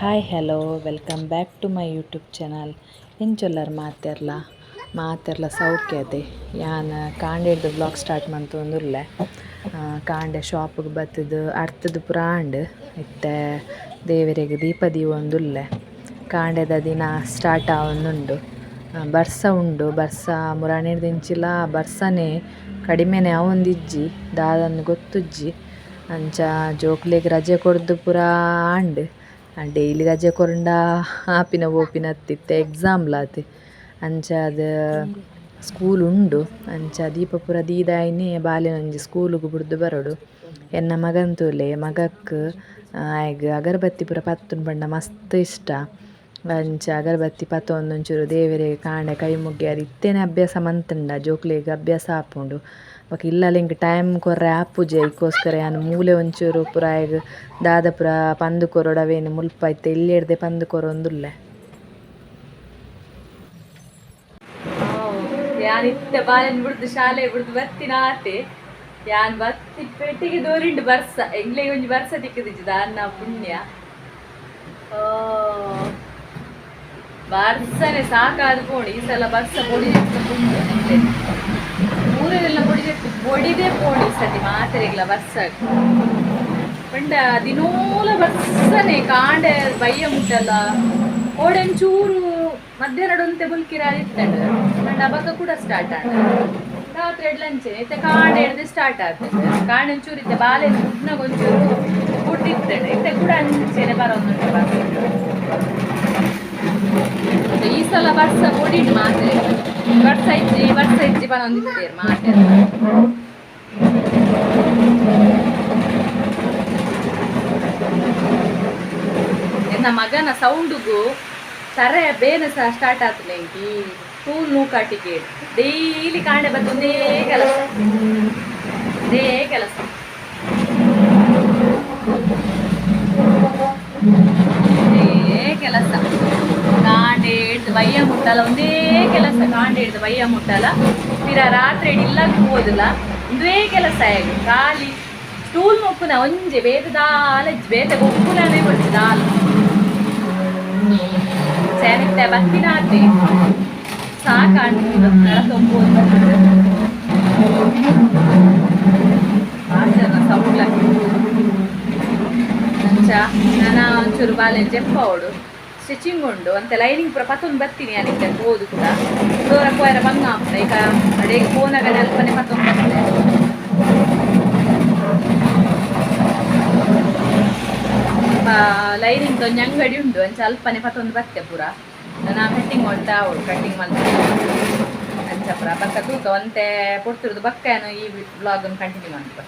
Hi hello welcome back to my YouTube channel. ಎಂಚೊಲ್ಲರು ಮಾತೆರ್ಲ ಸೌಖ್ಯ ಅದೇ ಯಾನ್ ಕಾಂಡೆಡ್ದು ಬ್ಲಾಗ್ ಸ್ಟಾರ್ಟ್ ಮಂತೊಂದುಲ್ಲೆ. ಕಾಂಡೆ ಶಾಪ್ಗ್ ಬತ್ತುದು ಅರ್ತದು ಪುರಾಂಡ್ ಇತ್ತೆ ದೇವೆರೆಗ್ ದೀಪ ದೀವೊಂದುಲ್ಲೆ. ಕಾಂಡೆದ ದಿನ ಸ್ಟಾರ್ಟ್ ಆವೊಂದುಂಡು. ಬರ್ಸ ಉಂಡು, ಬರ್ಸ ಮುರಾಣಿಡ್ದಿಂಚಿಲ ಬರ್ಸನೆ ಕಡಿಮೆನೆ ಅವೊಂದಿಜ್ಜಿ ದಾದಾಂದ್ ಗೊತ್ತುಜ್ಜಿ. ಅಂಚ ಜೋಕ್ಲೆಗ್ ರಜೆ ಕೊರ್ದು ಪೂರ ಆಂಡ್ ಡೈಲಿ ರಜೆ ಕೊರಂಡ ಆಪಿನ ಓಪಿನ ಅತ್ತಿತ್ತೆ ಎಕ್ಸಾಮ್ಲಾತ್ ಅಂಚ ಅದ್ ಸ್ಕೂಲ್ ಉಂಡು. ಅಂಚ ದೀಪ ಪೂರ ದೀದಾಯ್ನೆ ಬಾಲೆ ಒಂಜಿ ಸ್ಕೂಲ್ಗ್ ಬುಡ್ದು ಬರೊಡು. ಎನ್ನ ಮಗನ್ ತೂಲೆ ಮಗಕ್ ಆಯ್ಗ್ ಅಗರಬತ್ತಿ ಪೂರ ಪತ್ತುಂಡು ಪಂಡ ಮಸ್ತ್ ಇಷ್ಟ. ಅಂಚ ಅಗರಬತ್ತಿ ಪತ್ತೊಂದು ಒಂಚೂರು ದೇವೆರೆ ಕಾಂಡೆ ಕೈ ಮುಗ್ಗ್ಯರೆ ಇತ್ತೇನೆ ಅಭ್ಯಾಸ ಮಂತುಂಡ ಜೋಕ್ಲೆಗ್ ಅಭ್ಯಾಸ ಆಪುಂಡು. ಬೊಕ ಇಲ್ಲಲ್ ಎಂಕ್ ಟೈಮ್ ಕೊರ್ರೆ ಆಪುಜಿ ಐಕೋಸ್ಕರ ಯಾನ್ ಮೂಲೆ ಒಂಚೂರು ಪೂರ ಆಯ್ಗ್ ದಾದ ಪೂರ ಪಂದ್ ಕೊರೊಡು ಅವೇನ್ ಮುಲ್ಪ ಇತ್ತೆ ಇಲ್ಲೆರ್ದೆ ಪಂದ್ ಕೊರೊಂದುಲ್ಲೆ. ಯಾನ್ ಇತ್ತೆ ಬಾಲೆನ್ ಬುಡ್ದು ಶಾಲೆ ಬುಡ್ದು ಬತ್ತಿನ ಆತೆ ಯಾನ್ ಬತ್ತಿ ಪೆಟ್ಟಿಗೆ ದೋರಿಂಡು ಬರ್ಸ ಎಂಗ್ಲೆಗ್ ಒಂಜಿ ಬರ್ಸ ತಿಕ್ಕುದಿಜ್ಜಿ ದಾನ್ನ ಪುಣ್ಯ. ಬರ್ಸನೆ ಸಾಕಾದ್ ಪೋಣಿ ಈ ಸಲ ಬರ್ಸ ಬೊಡಿಜೆತ್ತ ಪುಣ್ಯ ಊರಲ್ಲೆಲ್ಲ ಬೊಡಿದೆ ಪೋಣಿ ಈ ಸತಿ ಮಾತೆರೆಗ್ಲ ಬರ್ಸ ಪಂಡ ದಿನೋಲ ಬರ್ಸನೆ ಕಾಂಡೆ ಬಯ್ಯ ಮುಟ್ಟಲ್ಲ ಓಡೆಂಚೂರು ಮಧ್ಯಾಹ್ನಡೊಂತೆ ಬುಲ್ಕಿರ ಇತ್ತಂಡು ಪಂಡ ಅಬಕ ಕೂಡ ಸ್ಟಾರ್ಟ್ ಆಂಡ ರಾತ್ರಿ ಎಡ್ಲಂಚೆ ಇತ್ತೆ ಕಾಂಡೆ ಹಿಡ್ದು ಸ್ಟಾರ್ಟ್ ಆಗ್ತದೆ. ಕಾಂಡೆ ಒಂಚೂರು ಇತ್ತೆ ಬಾಲೆ ಮುಟ್ನಾಗ ಒಂಚೂರು ಬುಡ್ಡಿತ್ತಂಡು ಇತ್ತೆ ಕೂಡ ಅಂಚೆನೆ ಬರೋದುಂಟು ಬರ್ಸ. ಈ ಸಲ ಬರ್ಸ ಬೊಡಿಡ್ ಮಾತ್ರೆ ಬರ್ಸ ಇಜ್ಜಿ ಬನ್ನೊಂದಿತ್ತೇರು ಮಾತೆ ಎನ್ನ ಮಗನ ಸೌಂಡುಗು ಸರೆ ಬೇನೆ ಸಹ ಸ್ಟಾರ್ಟ್ ಆತಲೆ ಈ ಸ್ಕೂಲ್ ನೂಕಾಟಿಗೆ ಡೈಲಿ ಕಾಂಡೆ ಬಂದು ಒಂದೇ ಕೆಲಸ ಕಾಂಡೆ ಹಿಡ್ದು ಬಯ್ಯ ಮುಟ್ಟಲ್ಲ ಒಂದೇ ಕೆಲಸ ಕಾಂಡೆ ಹಿಡ್ದು ಬಯ್ಯ ಮುಟ್ಟಲ್ಲ ತೀರ ರಾತ್ರಿ ಇಲ್ಲಕ್ಕೆ ಹೋದಿಲ್ಲ ಒಂದೇ ಕೆಲಸ ಹೇಗೆ ಖಾಲಿ ಸ್ಟೂಲ್ ಮುಕ್ಕುನ ಒಂಜೆ ಬೇತ ದಾಲ ಬೇತ ಗೊಪ್ಪುನೇ ಕೊಡ್ತಿ ದಾಲ ಸೇನಿತ್ತೆ ಬತ್ತಿನ ಆತಿ ಸಾಕಾಂಡು ತೊಂಬೋದು ಸೌಂಡ್ಲ ಅಂಚ ನಾನು ಒಂಚೂರು ಬಾಲೆ ಜೆಪ್ಪವಡು ಸ್ಟಿಚಿಂಗ್ ಉಂಡು ಅಂತೆ ಲೈನಿಂಗ್ ಪೂರ ಪತ್ತೊಂದು ಬರ್ತೀನಿ ಅದಕ್ಕೆ ಓದು ಕೂಡ ಡೋರ ಕೋಯರ ಬಂಗ ಆಗ್ತದೆ ಈಗ ಅಡಿಗೆ ಫೋನಾಗ ಅಲ್ಪನೆ ಪತ್ತೊಂದು ಬರ್ತದೆ. ಲೈನಿಂಗ್ ಒಂದು ಅಂಗಡಿ ಉಂಡು ಅಂಚೆ ಅಲ್ಪನೆ ಪತ್ತೊಂದು ಬರ್ತೆ ಪೂರ ನಾ ಕಟ್ಟಿಂಗ್ ಮಾಡ್ತಾ ಅವಳು ಕಟ್ಟಿಂಗ್ ಮಾಡ್ತಾ ಅಂಚ ಪೂರ ಬಕ್ಕ ತೂಕ ಒಂತೆ ಕೊಡ್ತಿರೋದು ಬಕ್ಕನು ಈ ಬ್ಲಾಗನ್ನು ಕಂಟಿನ್ಯೂ ಮಾಡ್ಬೇಕು.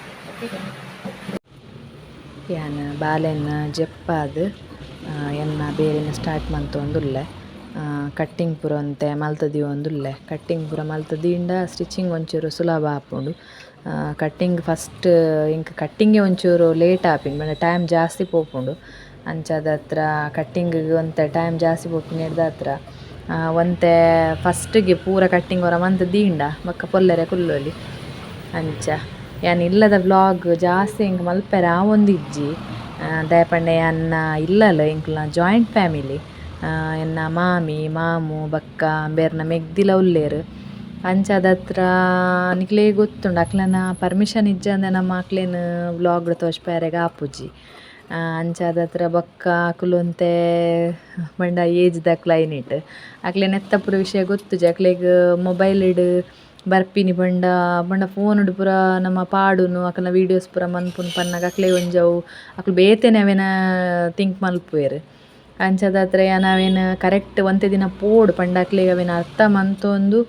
ಯಾನ್ ಬಾಲೆನ ಜೆಪ್ಪಾದ್ ಎನ್ನ ಬೇರೆನ ಸ್ಟಾರ್ಟ್ ಮಂತೊಂದುಲ್ಲೆ ಕಟ್ಟಿಂಗ್ ಪೂರ ಒಂತೆ ಮಲ್ತದಿವೊಂದುಲ್ಲೆ. ಕಟ್ಟಿಂಗ್ ಪೂರ ಮಲ್ತದಿಂಡ ಸ್ಟಿಚಿಂಗ್ ಒಂಚೂರು ಸುಲಭ ಆಪುಂಡು. ಕಟ್ಟಿಂಗ್ ಫಸ್ಟ್ ಇಂಕ್ ಕಟ್ಟಿಂಗೆ ಒಂಚೂರು ಲೇಟ್ ಆಪಿಂಡು ಪಂಡ ಟೈಮ್ ಜಾಸ್ತಿ ಪೋಪುಂಡು. ಅಂಚಾದ ಹತ್ರ ಕಟ್ಟಿಂಗ್ ಒಂತೆ ಟೈಮ್ ಜಾಸ್ತಿ ಪೋಪಿನ ಹಿಡ್ದ ಹತ್ರ ಒಂತೆ ಫಸ್ಟ್ಗೆ ಪೂರ ಕಟ್ಟಿಂಗ್ ಹೊರ ಮಂತದಿಂಡ ಬೊಕ್ಕ ಪೊಲ್ಲೆರೆ ಕುಲ್ಲೊಲಿ ಅಂಚ ಯಾನ್ ಇಲ್ಲದ ವ್ಲಾಗ್ ಜಾಸ್ತಿ ಇಂಕ್ ಮಲ್ಪೆರೆ ಆವೊಂದಿಜ್ಜಿ ದಯಪಂಡ ಯಾನ್ನ ಇಲ್ಲಲು ಇಂಕ್ಲ ಜಾಯಿಂಟ್ ಫ್ಯಾಮಿಲಿ ಎನ್ನ ಮಾಮಿ ಮಾಮು ಬಕ್ಕ ಬೇರ್ನ ಮೆಗ್ದಿಲ ಉಲ್ಲೇರು ಅಂಚಾದ ಹತ್ರ ನಿಕ್ಲೇ ಗೊತ್ತುಂಡು ಅಕ್ಲನ ಪರ್ಮಿಷನ್ ಇಜ್ಜಂದೆ ನಮ್ಮ ಅಕ್ಲೇನು ವ್ಲಾಗ್ ತೋಜ್ಪಾರೆಗ ಆಪುಜಿ. ಅಂಚಾದ ಹತ್ರ ಬೊಕ್ಕ ಅಕ್ಲೊಂತೆ ಪಂಡ ಏಜ್ ದಕ್ಲ ಐನಿಟ್ ಅಕ್ಲೆನ ಎತ್ತ ಪೂರ ವಿಷಯ ಗೊತ್ತುಜಿ ಅಕ್ಲೆಗ್ ಮೊಬೈಲ್ ಇಡ್ ಬರ್ಪಿನಿ ಪಂಡ ಫೋನುಡು ಪೂರ ನಮ್ಮ ಪಾಡುನು ಅಕಲ್ನ ವೀಡಿಯೋಸ್ ಪೂರ ಮನ್ಪುನು ಪನ್ನಗ ಅಕ್ಲೆ ಒಂಜವು ಅಕ್ಲು ಬೇತೆನೆ ಅವೆನ ತಿಂಕ್ ಮಲ್ಪುವೆರ್. ಅಂಚಾದ ಹತ್ರ ಯಾನ್ ಅವೆನ್ ಕರೆಕ್ಟ್ ಒಂತೆ ದಿನ ಪೋಡು ಪಂಡ ಅಕ್ಲೆಗ್ ಅವೆನ ಅರ್ಥ ಮಂತೊಂದು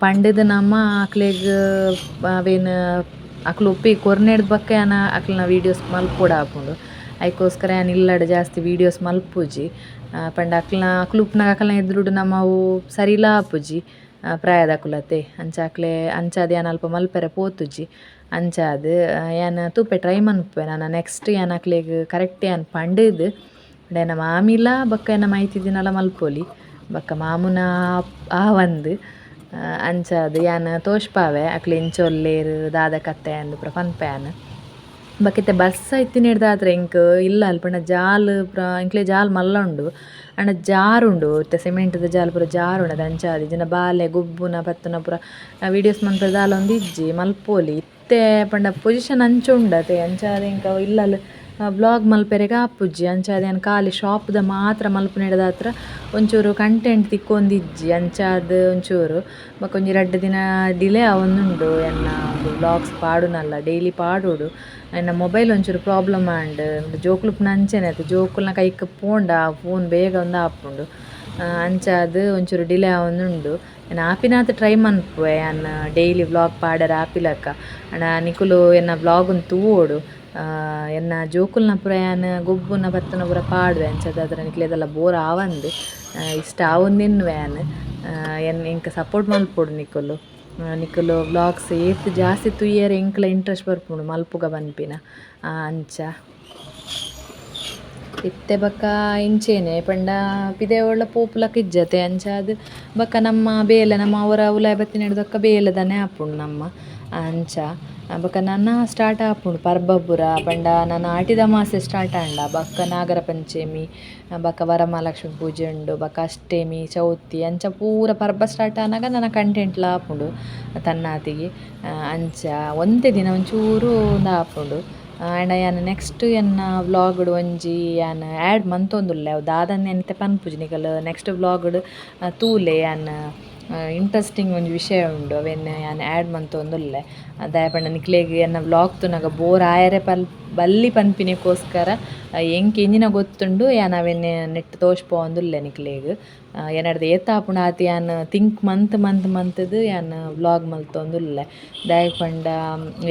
ಪಂಡೆದ ನಮ ಅಕ್ಲೆಗ್ ಅವೆನ್ ಅಕ್ಲು ಒಪ್ಪಿ ಕೊರ್ನೆಡ್ದು ಬಕ್ಕ ಯಾನ ಅಕ್ಲ್ನ ವೀಡಿಯೋಸ್ ಮಲ್ಪೊಡು ಆಪುಂಡು. ಐಕೋಸ್ಕರ ಯಾನ್ ಇಲ್ಲಡ್ ಜಾಸ್ತಿ ವೀಡಿಯೋಸ್ ಮಲ್ಪುಜಿ ಪಂಡ ಅಕ್ಲು ಉಪ್ನಾಗ ಅಕಲ್ನ ಎದುರುಡು ನಮ್ಮವು ಸರಿಲ ಆಪುಜಿ ಪ್ರಾಯದ ಅಕುಲತೆ ಅಂಚಾದ್ ಯಾನ್ ಅಲ್ಪ ಮಲ್ಪೆರೆ ಪೋತುಜಿ. ಅಂಚಾದ್ ಯಾನ್ ತೂಪೆ ಟ್ರೈ ಮನ್ಪುವೆ ನಾನು ನೆಕ್ಸ್ಟ್ ಯಾನ್ ಅಕ್ಲೆಗ್ ಕರೆಕ್ಟ್ ಯಾನ್ ಪಂಡೆದ್ ಎನ್ನ ಮಾಮಿಲ ಬೊಕ್ಕ ಎನ್ನ ಮೈತಿದಿನಲ ಮಲ್ಪೊಲಿ ಬೊಕ್ಕ ಮಾಮುನ ಆವಂದ್ ಅಂಚಾದ್ ಯಾನ್ ತೋಜ್ಪಾವೆ ಅಕ್ಲೆ ಇಂಚೊಲ್ಲೇರ್ ದಾದ ಕತ್ತೆ ಅಂದ್ ಪೂರ ಪನ್ಪೆ ಯಾನ್. ಬಕ್ಕಿತ್ತೆ ಬಸ್ಸ ಇತ್ತಿನ ಹಿಡ್ದಾದ್ರೆ ಇಂಕ್ ಇಲ್ಲ ಅಲ್ಪಂಡ ಜಾಲ್ ಪುರ ಇಂಕ್ಲೆ ಜಾಲ್ ಮಲ್ಲ ಉಂಡು ಆಂಡ ಜಾರುಂಡು ಇತ್ತೆ ಸಿಮೆಂಟ್‌ದ ಜಾಲ್ ಪೂರ ಜಾರುಂಡು ಅದು ಅಂಚಾದ್ ಇಜ್ಜಿಂಡ ಬಾಲೆ ಗೊಬ್ಬುನ ಪತ್ತುನ ಪೂರ ವೀಡಿಯೋಸ್ ಮನ್ಪರೆ ದಾಲ ಒಂಜಿ ಇಜ್ಜಿ ಮಲ್ಪೊಲಿ ಇತ್ತೆ ಪಂಡ ಪೊಸಿಷನ್ ಅಂಚ ಉಂಡತೆ ಅಂಚಾದ್ ಎಂಕ ಇಲ್ಲಲ್ ವ್ಲಾಗ್ ಮಲ್ಪೆರೆಗ ಆಪುಜ್ಜಿ ಅಂಚಾದ್ ಯಾನ್ ಖಾಲಿ ಶಾಪ್‌ದ ಮಾತ್ರ ಮಲ್ಪುನೆಡ್ದಾತ್ರ ಒಂಚೂರು ಕಂಟೆಂಟ್ ತಿಕ್ಕೊಂದಿಜ್ಜಿ ಅಂಚಾದ್ ಒಂಚೂರು ಬೊಕ ಒಂಜಿ ರಡ್ಡ್ ದಿನ ಡಿಲೇ ಆವೊಂದುಂಡು ಎನ್ನ ವ್ಲಾಗ್ಸ್ ಪಾಡುನಲ್ಲ ಡೈಲಿ ಪಾಡೋಡು ಎನ್ನ ಮೊಬೈಲ್ ಒಂಚೂರು ಪ್ರಾಬ್ಲಮ್ ಆಂಡ್ ಜೋಕುಲು ಅಂಚೆನೆ ಆಯ್ತು ಜೋಕುಲ್ನ ಕೈಕ್ ಪೋಂಡ ಫೋನ್ ಬೇಗ ಒಂದ್ ಆಪುಂಡು ಅಂಚಾದ್ ಒಂಚೂರು ಡಿಲೇ ಆವೊಂದುಂಡು ಎನ್ನ ಆಪಿನಾತ್ ಟ್ರೈ ಮನ್ಪುವೆ ಯಾನ್ ಡೈಲಿ ವ್ಲಾಗ್ ಪಾಡರೆ ಆಪಿಲಕ ಆಂಡ ನಿಕುಲು ಎನ್ನ ವ್ಲಾಗ್‌ನ್ ತೂವೋಡು ಎನ್ನ ಜೋಕುಲ್ನ ಪೂರ ಯಾನ್ ಗೊಬ್ಬುನ ಬತ್ತುನ ಪೂರ ಪಾಡ್ವೆ ಅಂಚಾದ್ ಆದ್ರೆ ನಿಕ್ಲೆದೆಲ್ಲ ಬೋರ್ ಆವಂದ್ ಇಷ್ಟ ಆವೊಂದಿನ್ವೆ ಯಾನ್ ಎಂಕ್ ಸಪೋರ್ಟ್ ಮಲ್ಪೊಡು ನಿಕುಲು ವ್ಲಾಗ್ಸ್ ಏತ್ ಜಾಸ್ತಿ ತೂಯರೆ ಎಂಕ್ಲ ಇಂಟ್ರೆಸ್ಟ್ ಬರ್ಪುಂಡು ಮಲ್ಪುಗ ಪನ್ಪಿನ ಅಂಚ ಇತ್ತೆ ಬೊಕ ಇಂಚೆನೆ ಪಂಡ ಪಿದೆಯೋಳ ಪೋಪುಲಕ ಇಜ್ಜತೆ ಅಂಚಾದ್ ಬೊಕ ನಮ್ಮ ಬೇಲೆ ನಮ್ಮ ಅವರ ಉಲಾಯಿ ಬತ್ತಿನೆಡ್ದಕ್ಕ ಬೇಲೆದನೆ ಆಪುಂಡು ನಮ್ಮ ಅಂಚ ಬೊಕ ನನ ಸ್ಟಾರ್ಟ್ ಆಪುಂಡು ಪರ್ಬ ಪೂರ ಪಂಡ ನನ ಆಟಿದ ಮಾಸೆ ಸ್ಟಾರ್ಟ್ ಆಂಡ ಬೊಕ ನಾಗರ ಪಂಚಮಿ ಬೊಕ ವರಮಹಾಲಕ್ಷ್ಮಿ ಪೂಜೆ ಉಂಡು ಬೊಕ ಅಷ್ಟಮಿ ಚೌತಿ ಅಂಚ ಪೂರ ಪರ್ಬ ಸ್ಟಾರ್ಟ್ ಆನಾಗ ನನ ಕಂಟೆಂಟ್‌ಲ ಆಪುಂಡು ತನ್ನಾತಿಗೆ ಅಂಚ ಒಂತೆ ದಿನ ಒಂಚೂರು ಆಪುಂಡು ಆಂಡ ಯಾನ್ ನೆಕ್ಸ್ಟ್ ಎನ್ನ ವ್ಲಾಗ್‌ಡ್ ಒಂಜಿ ಯಾನ್ ಆ್ಯಡ್ ಮಂತೊಂದುಲ್ಲೆ ಅವು ದಾದನ್ ಎಂತೆ ಪನ್ಪುಜಿ ನಿಕಲ್ ನೆಕ್ಸ್ಟ್ ವ್ಲಾಗ್‌ಡ್ ತೂಲೆ ಯಾನ್ ಇಂಟ್ರೆಸ್ಟಿಂಗ್ ಒಂಜಿ ವಿಷಯ ಉಂಡು ಅವೆನ್ ಯಾನ್ ಆ್ಯಡ್ ಮಂತೊಂದುಲ್ಲೆ ದಾಯೆ ಪಂಡ ನಿಕ್ಲೆಗ್ ಎನ್ನ ವ್ಲಾಗ್ ತೂನಗ ಬೋರ್ ಆಯರೆ ಬಲ್ಲಿ ಪನ್ಪಿನೆಗೋಸ್ಕರ ಎಂಕ್ ಎಂಚಿನ ಗೊತ್ತುಂಡು ಯಾನ್ ಅವೆನ್ ನೆಟ್ಟ್ ತೋಜ್ಪಾವೊಂದುಲ್ಲೆ ನಿಕ್ಲೆಗ್ ಎನ್ನಡ್ದ ಏತ್ ಆಪುಂಡು ಆತ್ ಯಾನ್ ತಿಂಕ್ ಮಂತ್‌ದ್ ಯಾನ್ ವ್ಲಾಗ್ ಮಲ್ತೊಂದುಲ್ಲೆ ದಾಯೆ ಪಂಡ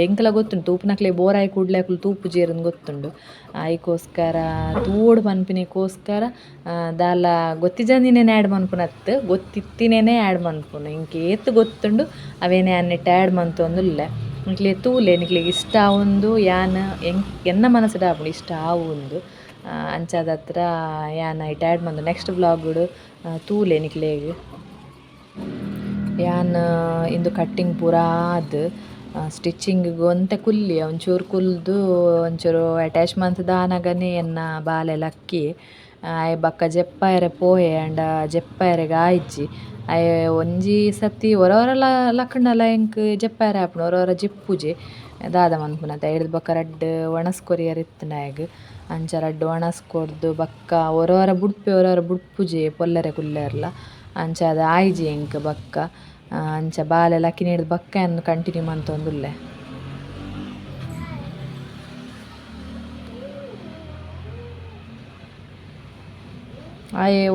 ಎಂಕಲ ಗೊತ್ತುಂಡು ತೂಪುನಕ್ಲೆ ಬೋರ್ ಆಯಿ ಕೂಡ್ಲೆ ಅಕ್ಲು ತೂಪುಜೆರ್ ಗೊತ್ತುಂಡು ಅಯ್ಕೋಸ್ಕರ ತೂವೋಡು ಪನ್ಪಿನೆಗೋಸ್ಕರ ದಾಲ ಗೊತ್ತಿಜಂದಿನೆನೆ ಆ್ಯಡ್ ಮನ್ಪುನತ್ ಗೊತ್ತಿತ್ತಿನೆನೆ ಆ್ಯಡ್ ಮನ್ಪುನು ಎಂಕ್ ಏತ್ ಗೊತ್ತುಂಡು ಅವೆನ್ ಯಾನ್ ನೆಟ್ಟ್ ಆ್ಯಡ್ ಮಂತೊಂದುಲ್ಲೆ ನಿಕ್ಲೆ ತೂಲೆ ನಿಕ್ಲೆಗ್ ಇಷ್ಟ ಆವೊಂದು ಯಾನ್ ಎನ್ನ ಮನಸ್ಸ್‌ಡ್ ಆಪುಂಡು ಇಷ್ಟ ಆವೊಂದು ಅಂಚಾದತ್ರ ಯಾನ್ ಐಟ್ ಆ್ಯಡ್ ಮಂತು ನೆಕ್ಸ್ಟ್ ವ್ಲಾಗ್‌ಡ್ ತೂಲೆ ನಿಕ್ಲೆಗ್ ಯಾನ್ ಇಂದು ಕಟ್ಟಿಂಗ್ ಪೂರ ಆದ್ ಸ್ಟಿಚಿಂಗ್‌ಗ್ ಒಂತೆ ಕುಲ್ಲಿಯ ಒಂಚೂರು ಕುಲ್ದು ಒಂಚೂರು ಅಟ್ಯಾಚ್ ಮಂತುದಾನಗನೆ ಎನ್ನ ಬಾಲೆಲ ಅಕ್ಕಿ ಬೊಕ ಜೆಪ್ಪಾಯರೆ ಪೋಯೆ ಆಂಡ ಜೆಪ್ಪಾಯರೆಗ್ ಆಯಿಜ್ಜಿ ಒಂಜಿ ಸತಿ ಲಕ್ಕಂಡಲ ಎಂಕ್ ಜೆಪ್ಪಾಯರೆ ಆಪುಂಡು ಒರ ಜಿಪ್ಪುಜಿ ದಾದ ಮನ್ಪುನತ ಎಡ್ದ್ ಬೊಕ ರಡ್ಡ್ ಒಣಸ್ಕೊರಿಯರೆ ಇತ್ತ್ಂಡಾಯೆಗ್ ಅಂಚ ರಡ್ಡ್ ಒಣಸ್ಕೊರ್ದು ಬೊಕ ಒರ ಬುಡ್ಪುಜಿ ಪೊಲ್ಲೆರೆ ಕುಲ್ಲೆರ್ಲ ಅಂಚಾದ್ ಆಯಿಜಿ ಎಂಕ್ ಬೊಕ ಅಂಚ ಬಾಲೆಲ ಅಕ್ಕಿನೆಡ್ದ್ ಬೊಕ ಯಾನ್ ಕಂಟಿನ್ಯೂ ಮಂತೊಂದುಲ್ಲೆ.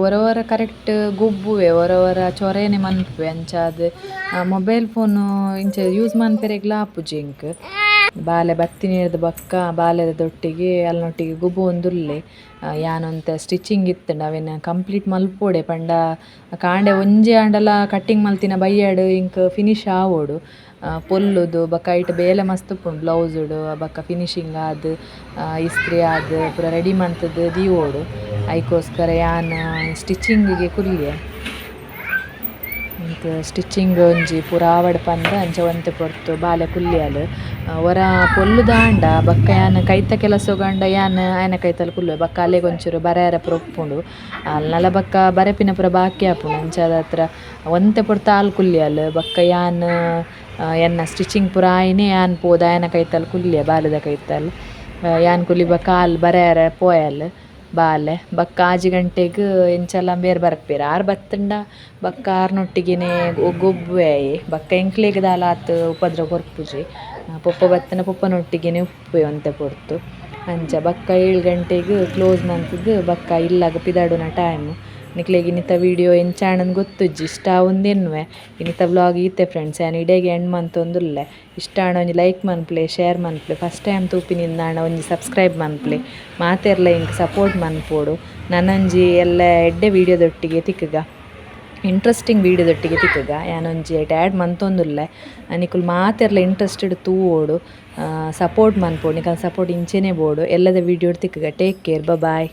ಒರ ಕರೆಕ್ಟ್ ಗೊಬ್ಬುವೆ ಒರ ಚೊರೇನೆ ಮನ್ಪುವೆ ಅಂಚಾದ್ ಮೊಬೈಲ್ ಫೋನು ಇಂಚ ಯೂಸ್ ಮನ್ಪೆರೆಗ್ಲ ಆಪುಜಿ ಎಂಕ್ ಬಾಲೆ ಬತ್ತಿನೆರ್ದ್ ಬೊಕ ಬಾಲೆದೊಟ್ಟಿಗೆ ಅಲ್ನೊಟ್ಟಿಗೆ ಗೊಬ್ಬೊಂದುಲ್ಲೆ ಯಾನ್ ಒಂತೆ ಸ್ಟಿಚಿಂಗ್ ಇತ್ತುಂಡು ಅವೆನ್ ಕಂಪ್ಲೀಟ್ ಮಲ್ಪೊಡೆ ಪಂಡ ಕಾಂಡೆ ಒಂಜಿ ಆಂಡಲ ಕಟ್ಟಿಂಗ್ ಮಲ್ತಿನ ಬಯ್ಯಡ್ ಇಂಕ್ ಫಿನಿಶ್ ಆವೊಡು ಪೊಲ್ಲುದು ಬೊಕ ಐಟ್ ಬೇಲೆ ಮಸ್ತ್ ಉಪ್ಪುಂಡು ಬ್ಲೌಸ್‌ಡ್ ಬೊಕ ಫಿನಿಶಿಂಗ್ ಆದ್ ಇಸ್ತ್ರಿ ಆದ್ ಪೂರ ರೆಡಿ ಮಂತುದು ದೀವೊಡು ಅಯ್ಕೋಸ್ಕರ ಯಾನ್ ಸ್ಟಿಚಿಂಗಿಗೆ ಕುಲ್ಲಿಯೆ ಸ್ಟಿಚಿಂಗ್ ಒಂಜಿ ಪೂರ ಆವಡ್ ಪಂದ್ ಅಂಚ ಒಂತೆ ಪೊರ್ತು ಬಾಲೆ ಕುಲ್ಲಿಯಲ್ ಒರ ಪೊಲ್ಲುದಾಂಡ ಬೊಕ ಯಾನ್ ಕೈತ ಕೆಲಸಗೊಂಡ ಯಾನ್ ಆಯ್ನ ಕೈತಲ್ ಕುಲ್ಲುವೆ ಬೊಕ ಅಲೆಗ್ ಒಂಚೂರು ಬರೆಯರೆ ಪೂರ ಉಪ್ಪುಂಡು ಅಲ್ನಲ ಬೊಕ ಬರೆಪಿನ ಪೂರ ಬಾಕಿ ಆಪುಂಡು ಅಂಚಾದತ್ರ ಒಂತೆ ಪೊರ್ತು ಆಲ್ ಕುಲ್ಲಿಯಲ್ ಬೊಕ ಯಾನ್ ಎನ್ನ ಸ್ಟಿಚಿಂಗ್ ಪೂರ ಆಯಿನೆ ಯಾನ್ ಪೋದು ಆಯ್ನ ಕೈತಲ್ ಕುಲ್ಲಿಯೆ ಬಾಲೆದ ಕೈತಲ್ ಯಾನ್ ಕುಲ್ಲಿ ಬೊಕ ಆಲ್ ಬರೆಯರೆ ಪೋಯಲ್ ಬಾಲೆ ಬೊಕ ಆಜಿ ಗಂಟೆಗ್ ಎಂಚಲ ಬೇರ್ ಬರ್ಪೆರ್ ಆರ್ ಬತ್ತುಂಡ ಬೊಕ ಆರ್ನೊಟ್ಟಿಗೆನೆ ಗೊಬ್ಬುವೆ ಬೊಕ ಎಂಕ್ಲೆಗ್ ದಾಲ ಆತ್ ಉಪದ್ರ ಕೊರ್ಪುಜಿ ಪೊಪ್ಪ ಬತ್ತುನ ಪೊಪ್ಪನೊಟ್ಟಿಗೆನೆ ಉಪ್ಪುವೆ ಒಂತೆ ಪೊರ್ತು ಅಂಚ ಬೊಕ 7 ಗಂಟೆಗ್ ಕ್ಲೋಸ್ ಮಂತುದು ಬೊಕ ಇಲ್ಲಗ್ ಪಿದಾಡುನ ಟೈಮ್ ನಿಕ್ಲೆಗ್ ಇನ್ನಿತ ವೀಡಿಯೋ ಎಂಚಾಂಡಂದ್ ಗೊತ್ತುಜ್ಜಿ ಇಷ್ಟ ಆವೊಂದೆನ್ವೆ ಇನ್ನಿತ ವ್ಲಾಗ್ ಈತೆ ಫ್ರೆಂಡ್ಸ್ ಯಾನ್ ಇಡೆಗ್ ಎಂಡ್ ಮಂತೊಂದುಲ್ಲೆ ಇಷ್ಟ ಆಂಡ ಒಂಜಿ ಲೈಕ್ ಮನ್ಪ್ಲೆ ಶೇರ್ ಮನ್ಪ್ಲೆ ಫಸ್ಟ್ ಟೈಮ್ ತೂಪಿನಿಂದಾಂಡ ಒಂಜಿ ಸಬ್ಸ್ಕ್ರೈಬ್ ಮನ್ಪ್ಲೆ ಮಾತೆರ್ಲ ಎಂಕ್ ಸಪೋರ್ಟ್ ಮನ್ಪೊಡು ನನೊಂಜಿ ಎಲ್ಲ ಎಡ್ಡೆ ವೀಡಿಯೋದೊಟ್ಟಿಗೆ ತಿಕ್ಕುಗ ಇಂಟ್ರೆಸ್ಟಿಂಗ್ ವೀಡಿಯೋದೊಟ್ಟಿಗೆ ತಿಕ್ಕುಗ ಯಾನೊಂಜಿ ಐಟ್ ಆ್ಯಡ್ ಮಂತೊಂದುಲ್ಲೆ ನಿಕುಲು ಮಾತೆರ್ಲ ಇಂಟ್ರೆಸ್ಟೆಡ್ ತೂವೋಡು ಸಪೋರ್ಟ್ ಮನ್ಪೊಡು ನಿಕಲ್ನ ಸಪೋರ್ಟ್ ಇಂಚೆನೆ ಬೋಡು ಎಲ್ಲದ ವೀಡಿಯೋಡ್ ತಿಕ್ಕುಗ ಟೇಕ್ ಕೇರ್ ಬಾಯ್.